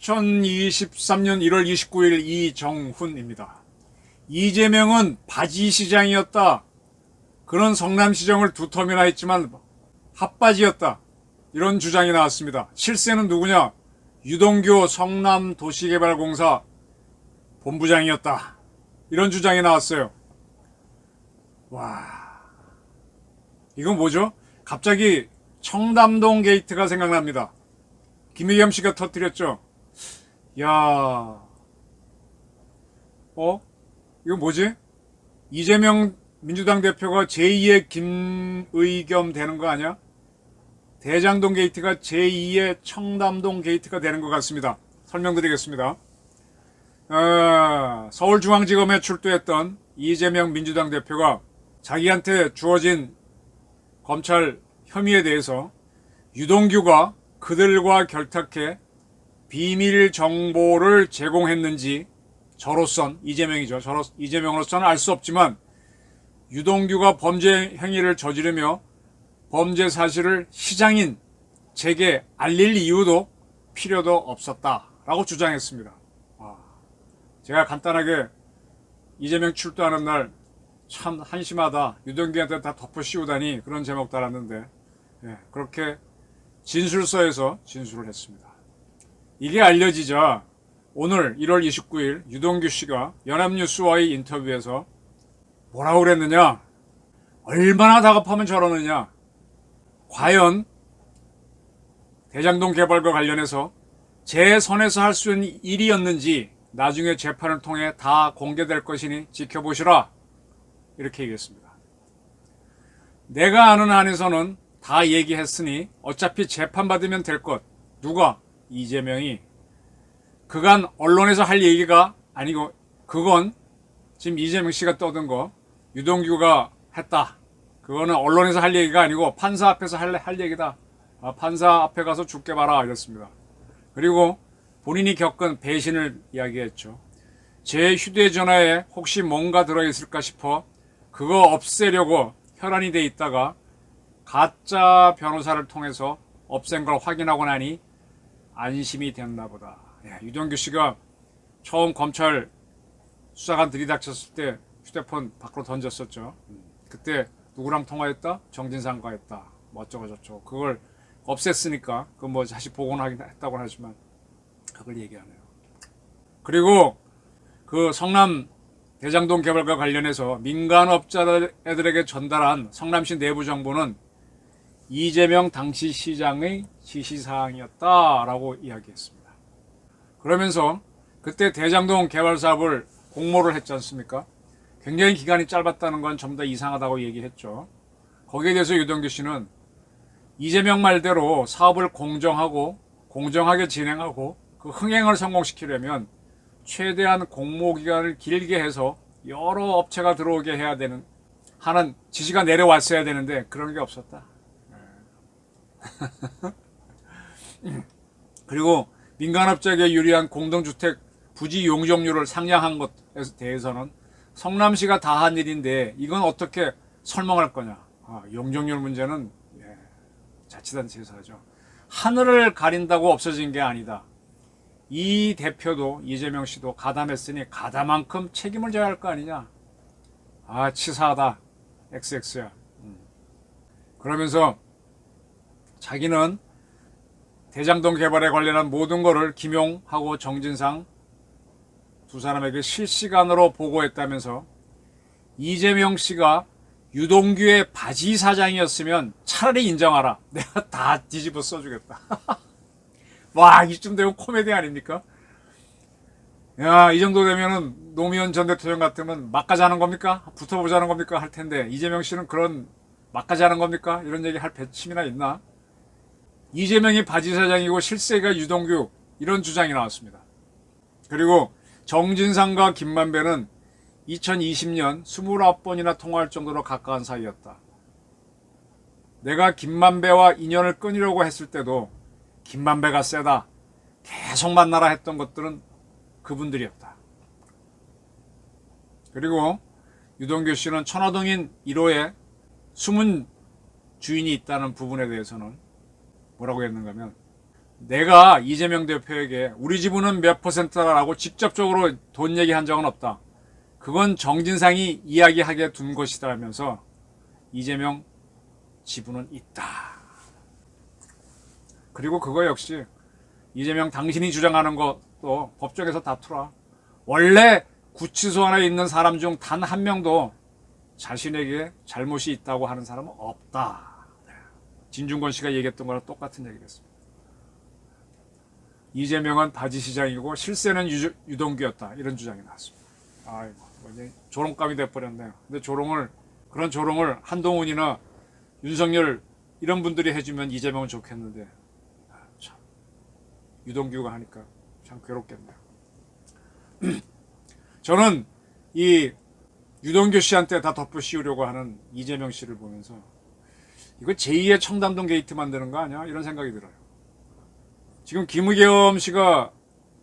2023년 1월 29일 이정훈입니다. 이재명은 바지시장이었다. 그런 성남시정을 두 텀이나 했지만 핫바지였다. 이런 주장이 나왔습니다. 실세는 누구냐? 유동규 성남도시개발공사 본부장이었다. 이런 주장이 나왔어요. 와, 이건 뭐죠? 갑자기 청담동 게이트가 생각납니다. 김의겸 씨가 터뜨렸죠. 야, 이거 뭐지? 이재명 민주당 대표가 제2의 김의겸 되는 거 아니야? 대장동 게이트가 제2의 청담동 게이트가 되는 것 같습니다. 설명드리겠습니다. 서울중앙지검에 출두했던 이재명 민주당 대표가 자기한테 주어진 검찰 혐의에 대해서 유동규가 그들과 결탁해 비밀 정보를 제공했는지 저로선 이재명이죠. 이재명으로서는 알 수 없지만 유동규가 범죄 행위를 저지르며 범죄 사실을 시장인 제게 알릴 이유도 필요도 없었다라고 주장했습니다. 제가 간단하게 이재명 출두하는 날 참 한심하다. 유동규한테 다 덮어 씌우다니 그런 제목 달았는데 그렇게 진술서에서 진술을 했습니다. 이게 알려지자 오늘 1월 29일 유동규 씨가 연합뉴스와의 인터뷰에서 뭐라고 그랬느냐? 얼마나 다급하면 저러느냐? 과연 대장동 개발과 관련해서 제 선에서 할 수 있는 일이었는지 나중에 재판을 통해 다 공개될 것이니 지켜보시라. 이렇게 얘기했습니다. 내가 아는 한에서는 다 얘기했으니 어차피 재판받으면 될 것. 누가? 이재명이. 그간 언론에서 할 얘기가 아니고 그건 지금 이재명 씨가 떠든 거 유동규가 했다. 그거는 언론에서 할 얘기가 아니고 판사 앞에서 할 얘기다. 판사 앞에 가서 죽게 봐라 이랬습니다. 그리고 본인이 겪은 배신을 이야기했죠. 제 휴대전화에 혹시 뭔가 들어있을까 싶어 그거 없애려고 혈안이 돼 있다가 가짜 변호사를 통해서 없앤 걸 확인하고 나니 안심이 됐나 보다. 유동규 씨가 처음 검찰 수사관 들이닥쳤을 때 휴대폰 밖으로 던졌었죠. 그때 누구랑 통화했다? 정진상과 했다. 뭐 어쩌고 저쩌고. 그걸 없앴으니까 그 뭐 다시 복원하긴 했다고 하지만 그걸 얘기하네요. 그리고 그 성남 대장동 개발과 관련해서 민간업자들에게 전달한 성남시 내부 정보는 이재명 당시 시장의 지시사항이었다라고 이야기했습니다. 그러면서 그때 대장동 개발 사업을 공모를 했지 않습니까? 굉장히 기간이 짧았다는 건 전부 다 이상하다고 얘기했죠. 거기에 대해서 유동규 씨는 이재명 말대로 사업을 공정하게 진행하고 그 흥행을 성공시키려면 최대한 공모 기간을 길게 해서 여러 업체가 들어오게 해야 하는 지시가 내려왔어야 되는데 그런 게 없었다. 그리고 민간업자에게 유리한 공동주택 부지 용적률을 상향한 것에 대해서는 성남시가 다 한 일인데 이건 어떻게 설명할 거냐. 용적률 문제는 자치단체에서 하죠. 하늘을 가린다고 없어진 게 아니다. 이 대표도 이재명 씨도 가담했으니 가담만큼 책임을 져야 할 거 아니냐. 치사하다. XX야. 그러면서 자기는 대장동 개발에 관련한 모든 거를 김용하고 정진상 두 사람에게 실시간으로 보고했다면서 이재명 씨가 유동규의 바지 사장이었으면 차라리 인정하라. 내가 다 뒤집어 써주겠다. 와, 이쯤 되면 코미디 아닙니까? 야, 이 정도 되면은 노무현 전 대통령 같으면 막가자는 겁니까? 붙어보자는 겁니까? 할 텐데 이재명 씨는 그런 막가자는 겁니까? 이런 얘기 할 배침이나 있나? 이재명이 바지 사장이고 실세가 유동규 이런 주장이 나왔습니다. 그리고 정진상과 김만배는 2020년 29번이나 통화할 정도로 가까운 사이였다. 내가 김만배와 인연을 끊으려고 했을 때도 김만배가 세다. 계속 만나라 했던 것들은 그분들이었다. 그리고 유동규 씨는 천화동인 1호에 숨은 주인이 있다는 부분에 대해서는 뭐라고 했는가 하면, 내가 이재명 대표에게 우리 지분은 몇 %라고 직접적으로 돈 얘기한 적은 없다. 그건 정진상이 이야기하게 둔 것이다 하면서 이재명 지분은 있다. 그리고 그거 역시 이재명 당신이 주장하는 것도 법정에서 다투라. 원래 구치소 안에 있는 사람 중 단 한 명도 자신에게 잘못이 있다고 하는 사람은 없다. 진중권 씨가 얘기했던 거랑 똑같은 얘기겠습니다. 이재명은 바지시장이고 실세는 유동규였다. 이런 주장이 나왔습니다. 아이고, 조롱감이 돼버렸네요. 근데 그런 조롱을 한동훈이나 윤석열 이런 분들이 해주면 이재명은 좋겠는데, 참, 유동규가 하니까 참 괴롭겠네요. 저는 이 유동규 씨한테 다 덮어 씌우려고 하는 이재명 씨를 보면서 이거 제2의 청담동 게이트 만드는 거 아니야? 이런 생각이 들어요. 지금 김의겸 씨가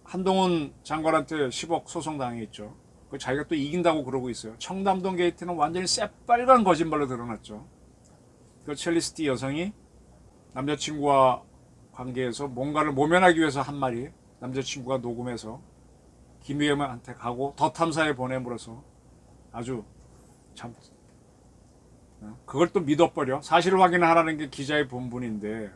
한동훈 장관한테 10억 소송 당했죠. 그 자기가 또 이긴다고 그러고 있어요. 청담동 게이트는 완전히 새빨간 거짓말로 드러났죠. 그 첼리스트 여성이 남자친구와 관계에서 뭔가를 모면하기 위해서 한 말이 남자친구가 녹음해서 김의겸한테 가고 더 탐사에 보내물어서 아주 참, 그걸 또 믿어버려. 사실 확인하라는 게 기자의 본분인데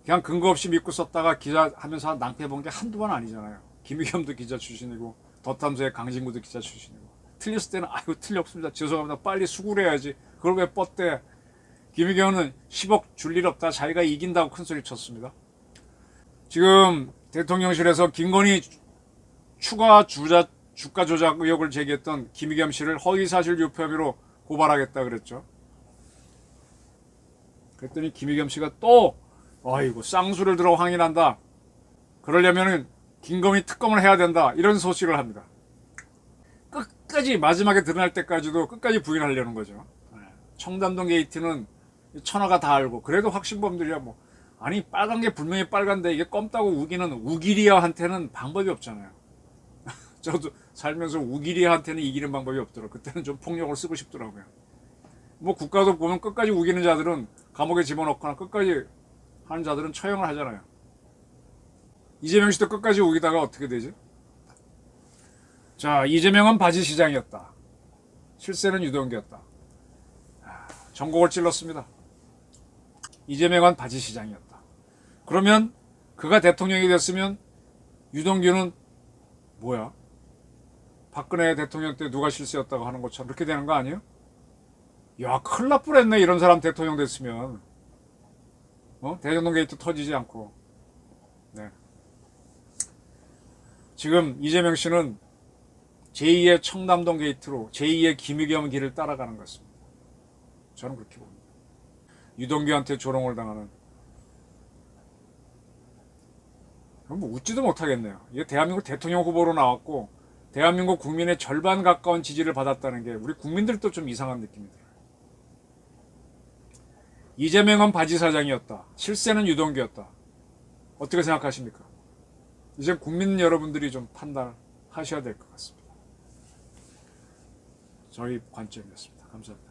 그냥 근거 없이 믿고 썼다가 기자 하면서 낭패 본 게 한두 번 아니잖아요. 김의겸도 기자 출신이고 더 탐사의 강진구도 기자 출신이고. 틀렸을 때는 아이고 틀렸습니다, 죄송합니다, 빨리 수구를 해야지. 그걸 왜 뻗대. 김의겸은 10억 줄 일 없다, 자기가 이긴다고 큰소리 쳤습니다. 지금 대통령실에서 김건희 추가 주가 조작 의혹을 제기했던 김의겸 씨를 허위사실 유포 혐의로 고발하겠다 그랬죠. 그랬더니 김의겸 씨가 또 아이고 쌍수를 들어 항의한다. 그러려면은 김건희 특검을 해야 된다. 이런 소식을 합니다. 끝까지 마지막에 드러날 때까지도 끝까지 부인하려는 거죠. 청담동 게이트는 천하가 다 알고 그래도 확신범들이야 뭐. 아니 빨간 게 분명히 빨간데 이게 껌따고 우기는 우기리아한테는 방법이 없잖아요. 저도 살면서 우기리아한테는 이기는 방법이 없더라고요. 그때는 좀 폭력을 쓰고 싶더라고요. 뭐 국가도 보면 끝까지 우기는 자들은 감옥에 집어넣거나 끝까지 하는 자들은 처형을 하잖아요. 이재명 씨도 끝까지 우기다가 어떻게 되지? 자, 이재명은 바지시장이었다. 실세는 유동규였다. 전곡을 찔렀습니다. 이재명은 바지시장이었다. 그러면 그가 대통령이 됐으면 유동규는 뭐야? 박근혜 대통령 때 누가 실세였다고 하는 것처럼 그렇게 되는 거 아니에요? 야, 큰일 날 뻔했네, 이런 사람 대통령 됐으면. 대정동 게이트 터지지 않고. 네. 지금 이재명 씨는 제2의 청담동 게이트로 제2의 김의겸 길을 따라가는 것 같습니다. 저는 그렇게 봅니다. 유동규한테 조롱을 당하는. 뭐 웃지도 못하겠네요. 이게 대한민국 대통령 후보로 나왔고 대한민국 국민의 절반 가까운 지지를 받았다는 게 우리 국민들도 좀 이상한 느낌이 들어요. 이재명은 바지사장이었다. 실세는 유동규였다. 어떻게 생각하십니까? 이제 국민 여러분들이 좀 판단하셔야 될 것 같습니다. 저희 관점이었습니다. 감사합니다.